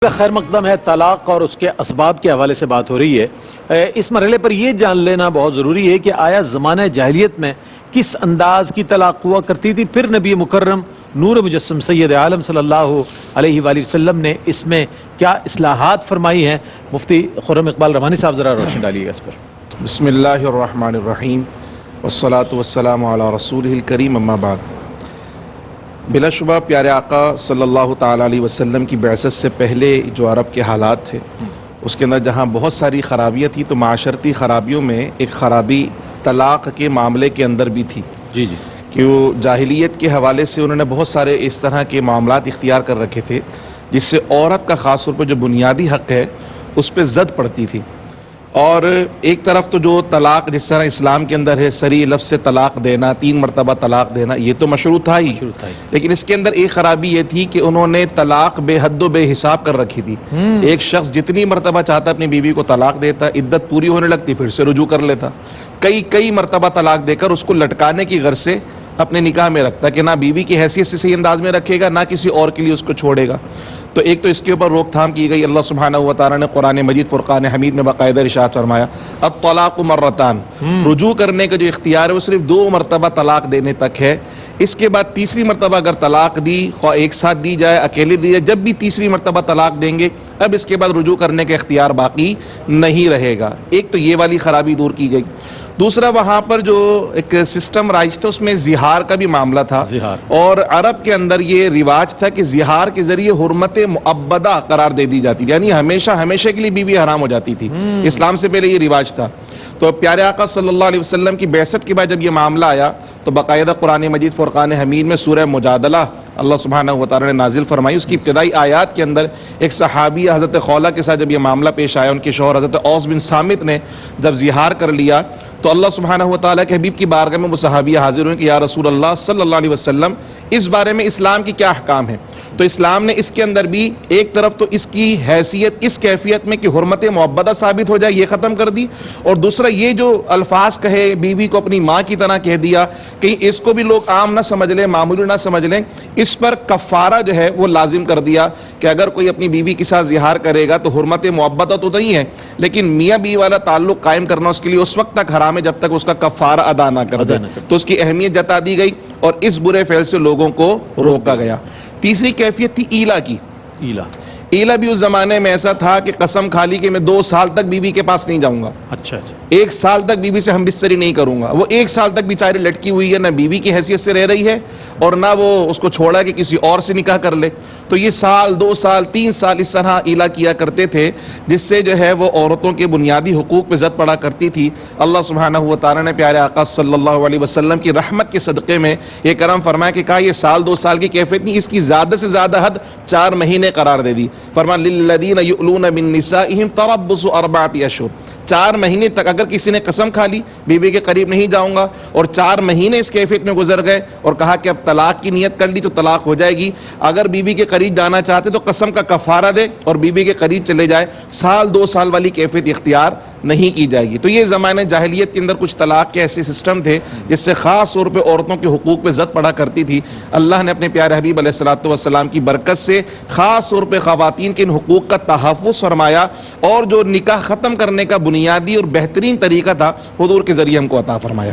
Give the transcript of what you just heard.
خیر مقدم ہے طلاق اور اس کے اسباب کے حوالے سے بات ہو رہی ہے۔ اس مرحلے پر یہ جان لینا بہت ضروری ہے کہ آیا زمانہ جاہلیت میں کس انداز کی طلاق ہوا کرتی تھی، پھر نبی مکرم نور مجسم سید عالم صلی اللہ علیہ وآلہ وسلم نے اس میں کیا اصلاحات فرمائی ہیں۔ مفتی خرم اقبال رحمانی صاحب ذرا روشنی ڈالیے گا اس پر۔ بسم اللہ الرحمن الرحیم والصلاة والسلام علی رسولہ الکریم، اما بعد۔ بلا شبہ پیارے آقا صلی اللہ تعالیٰ علیہ وسلم کی بعثت سے پہلے جو عرب کے حالات تھے اس کے اندر جہاں بہت ساری خرابیاں تھیں، تو معاشرتی خرابیوں میں ایک خرابی طلاق کے معاملے کے اندر بھی تھی کہ وہ جاہلیت کے حوالے سے انہوں نے بہت سارے اس طرح کے معاملات اختیار کر رکھے تھے جس سے عورت کا خاص طور پر جو بنیادی حق ہے اس پہ زد پڑتی تھی۔ اور ایک طرف تو جو طلاق جس طرح اسلام کے اندر ہے صریح لفظ سے طلاق دینا، 3 مرتبہ طلاق دینا، یہ تو مشروع تھا ہی، لیکن اس کے اندر ایک خرابی یہ تھی کہ انہوں نے طلاق بے حد و بے حساب کر رکھی تھی۔ ایک شخص جتنی مرتبہ چاہتا اپنی بیوی کو طلاق دیتا، عدت پوری ہونے لگتی پھر سے رجوع کر لیتا، کئی مرتبہ طلاق دے کر اس کو لٹکانے کی غرض سے اپنے نکاح میں رکھتا کہ نہ بیوی کی حیثیت سے صحیح انداز میں رکھے گا، نہ کسی اور کے لیے اس کو چھوڑے گا۔ تو ایک تو اس کے اوپر روک تھام کی گئی۔ اللہ سبحانہ و تعالیٰ نے قرآن مجید فرقان حمید میں باقاعدہ ارشاد فرمایا الطلاق مرتان، رجوع کرنے کا جو اختیار ہے وہ صرف 2 مرتبہ طلاق دینے تک ہے۔ اس کے بعد تیسری مرتبہ اگر طلاق دی، خواہ ایک ساتھ دی جائے اکیلے دی جائے، جب بھی تیسری مرتبہ طلاق دیں گے اب اس کے بعد رجوع کرنے کا اختیار باقی نہیں رہے گا۔ ایک تو یہ والی خرابی دور کی گئی۔ دوسرا وہاں پر جو ایک سسٹم رائج تھا اس میں زہار کا بھی معاملہ تھا، اور عرب کے اندر یہ رواج تھا کہ زہار کے ذریعے حرمت مؤبدہ قرار دے دی جاتی، یعنی ہمیشہ کے لیے بیوی حرام ہو جاتی تھی۔ اسلام سے پہلے یہ رواج تھا۔ تو پیارے آقا صلی اللہ علیہ وسلم کی بعثت کے بعد جب یہ معاملہ آیا تو باقاعدہ قرآن مجید فرقان حمید میں سورہ مجادلہ اللہ سبحانہ و تعالیٰ نے نازل فرمائی۔ اس کی ابتدائی آیات کے اندر ایک صحابیہ حضرت خولہ کے ساتھ جب یہ معاملہ پیش آیا، ان کے شوہر حضرت اوس بن صامت نے جب زہار کر لیا تو اللہ سبحانہ و تعالیٰ کے حبیب کی بارگاہ میں وہ صحابیہ حاضر ہوئے کہ یا رسول اللہ صلی اللہ علیہ وسلم اس بارے میں اسلام کی کیا احکام ہیں۔ تو اسلام نے اس کے اندر بھی ایک طرف تو اس کی حیثیت اس کیفیت میں کہ حرمت معبدہ ثابت ہو جائے یہ ختم کر دی، اور دوسرا یہ جو الفاظ کہے بیوی کو اپنی ماں کی طرح کہہ دیا، کہیں اس کو بھی لوگ عام نہ سمجھ لیں، معمولی نہ سمجھ لیں، اس پر کفارہ جو ہے وہ لازم کر دیا کہ اگر کوئی اپنی بیوی کے ساتھ زہار کرے گا تو حرمت معبدہ تو نہیں ہے لیکن میاں بیوی والا تعلق قائم کرنا اس کے لیے اس وقت تک حرام ہے جب تک اس کا کفارہ ادا نہ کر دے۔ تو اس کی اہمیت جتا دی گئی اور اس برے فعل سے لوگوں کو روکا گیا۔ تیسری کیفیت تھی ایلا کی۔ ایلا بھی اس زمانے میں ایسا تھا کہ قسم کھا لی کہ میں 2 سال تک بیوی کے پاس نہیں جاؤں گا، 1 سال تک بیوی سے ہم بستری نہیں کروں گا۔ وہ 1 سال تک بیچاری لٹکی ہوئی ہے، نہ بیوی کی حیثیت سے رہ رہی ہے اور نہ وہ اس کو چھوڑا کہ کسی اور سے نکاح کر لے۔ تو یہ 1 سال 2 سال 3 سال اس طرح ایلا کیا کرتے تھے جس سے جو ہے وہ عورتوں کے بنیادی حقوق پہ زد پڑا کرتی تھی۔ اللہ سبحانہ و تعالیٰ نے پیارے آقا صلی اللہ علیہ وسلم کی رحمت کے صدقے میں یہ کرم فرمایا کہ کہا یہ 1 سال 2 سال کی کیفیت نہیں، اس کی زیادہ سے زیادہ حد 4 مہینے قرار دے دی۔ فرمایا للذین یؤلون من نسائہم تربص 4 اشہر، 4 مہینے تک اگر کسی نے قسم کھا لی بیوی کے قریب نہیں جاؤں گا اور 4 مہینے اس کیفیت میں گزر گئے اور کہا کہ اب طلاق کی نیت کر لی تو طلاق ہو جائے گی، اگر بیوی کے قریب جانا چاہتے تو قسم کا کفارہ دے اور بیوی کے قریب چلے جائے، 1 سال 2 سال والی کیفیت اختیار نہیں کی جائے گی۔ تو یہ زمانے جاہلیت کے اندر کچھ طلاق کے ایسے سسٹم تھے جس سے خاص طور پہ عورتوں کے حقوق پہ زد پڑا کرتی تھی۔ اللہ نے اپنے پیارے حبیب علیہ الصلوۃ والسلام کی برکت سے خاص طور پہ خواتین کے ان حقوق کا تحفظ فرمایا، اور جو نکاح ختم کرنے کا بنیادی اور بہترین طریقہ تھا حضور کے ذریعے ہم کو عطا فرمایا۔